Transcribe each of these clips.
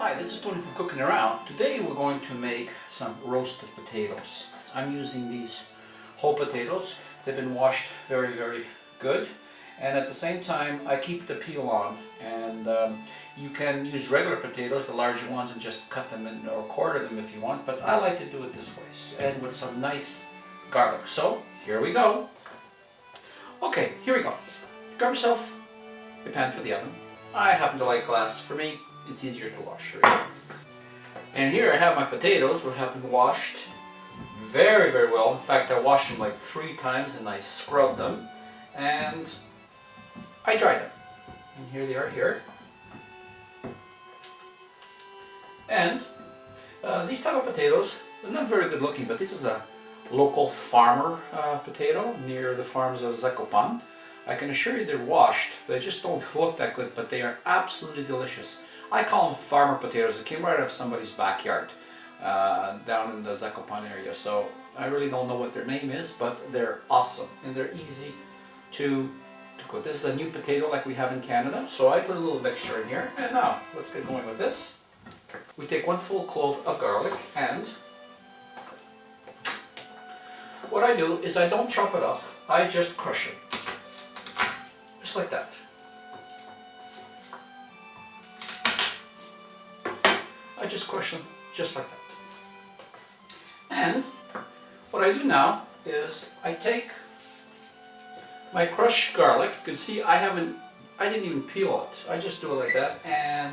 Hi, this is Tony from Cooking Around. Today we're going to make some roasted potatoes. I'm using these whole potatoes. They've been washed very, very good. And at the same time, I keep the peel on. And you can use regular potatoes, the larger ones, and just cut them in or quarter them if you want. But I like to do it this way, and with some nice garlic. So here we go. Okay, here we go. Grab yourself a pan for the oven. I happen to like glass. For me, it's easier to wash. Here we go. And here I have my potatoes, which have been washed very, very well. In fact, I washed them like 3 times and I scrubbed them and I dried them. And here they are here. And these type of potatoes, they're not very good looking, but this is a local farmer potato near the farms of Zakopan. I can assure you they're washed. They just don't look that good, but they are absolutely delicious. I call them farmer potatoes. They came right out of somebody's backyard down in the Zakopan area. So I really don't know what their name is, but they're awesome and they're easy to cook. This is a new potato like we have in Canada. So I put a little mixture in here. And now let's get going with this. We take 1 full clove of garlic, and what I do is I don't chop it up. I just crush it. Just like that. I just crush them just like that. And what I do now is I take my crushed garlic. You can see I didn't even peel it. I just do it like that, and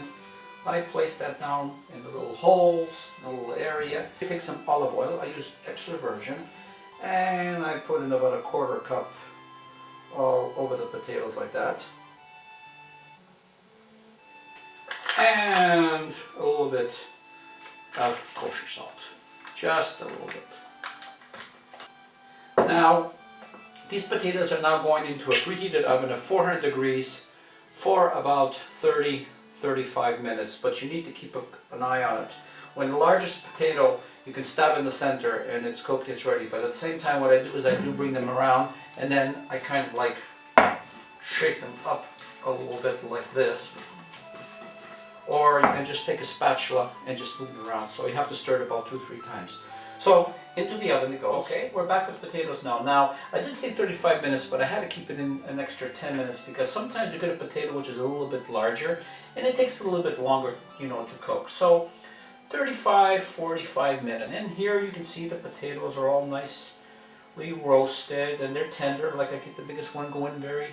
I place that down in the little holes, in the little area. I take some olive oil. I use extra virgin, and I put in about a 1/4 cup all over the potatoes like that. And a little bit of kosher salt, just a little bit. Now, these potatoes are now going into a preheated oven at 400 degrees for about 30-35 minutes, but you need to keep an eye on it. When the largest potato, you can stab in the center and it's cooked, it's ready. But at the same time, what I do is I do bring them around, and then I kind of like shake them up a little bit like this. Or you can just take a spatula and just move them around. So you have to stir it about 2-3 times. So into the oven it goes. Okay, we're back with the potatoes now. Now, I did say 35 minutes, but I had to keep it in an extra 10 minutes because sometimes you get a potato which is a little bit larger and it takes a little bit longer, to cook. So 35-45 minutes. And here you can see the potatoes are all nicely roasted and they're tender. Like I get the biggest one going very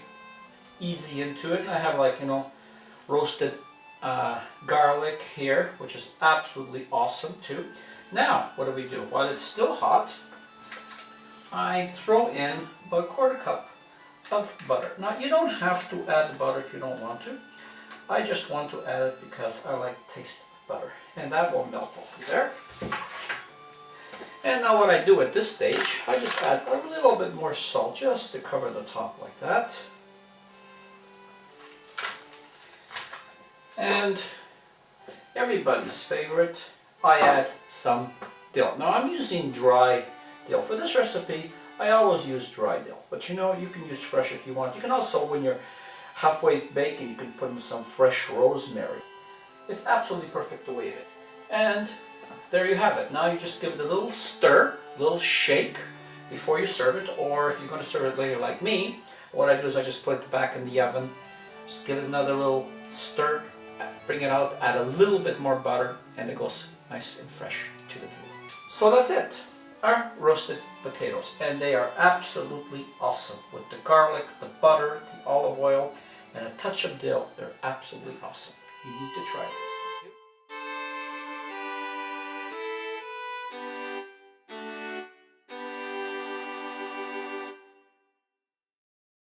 easy into it. I have roasted garlic here, which is absolutely awesome too. Now, what do? While it's still hot, I throw in about a 1/4 cup of butter. Now, you don't have to add the butter if you don't want to. I just want to add it because I like the taste of butter. And that will melt over there. And now what I do at this stage, I just add a little bit more salt just to cover the top like that. And everybody's favorite, I add some dill. Now I'm using dry dill. For this recipe, I always use dry dill. But you can use fresh if you want. You can also, when you're halfway baking, you can put in some fresh rosemary. It's absolutely perfect the way it is. And there you have it. Now you just give it a little stir, a little shake before you serve it. Or if you're going to serve it later like me, what I do is I just put it back in the oven, just give it another little stir, bring it out, add a little bit more butter, and it goes nice and fresh to the table. So that's it, our roasted potatoes, and they are absolutely awesome with the garlic, the butter, the olive oil, and a touch of dill. They're absolutely awesome. You need to try this.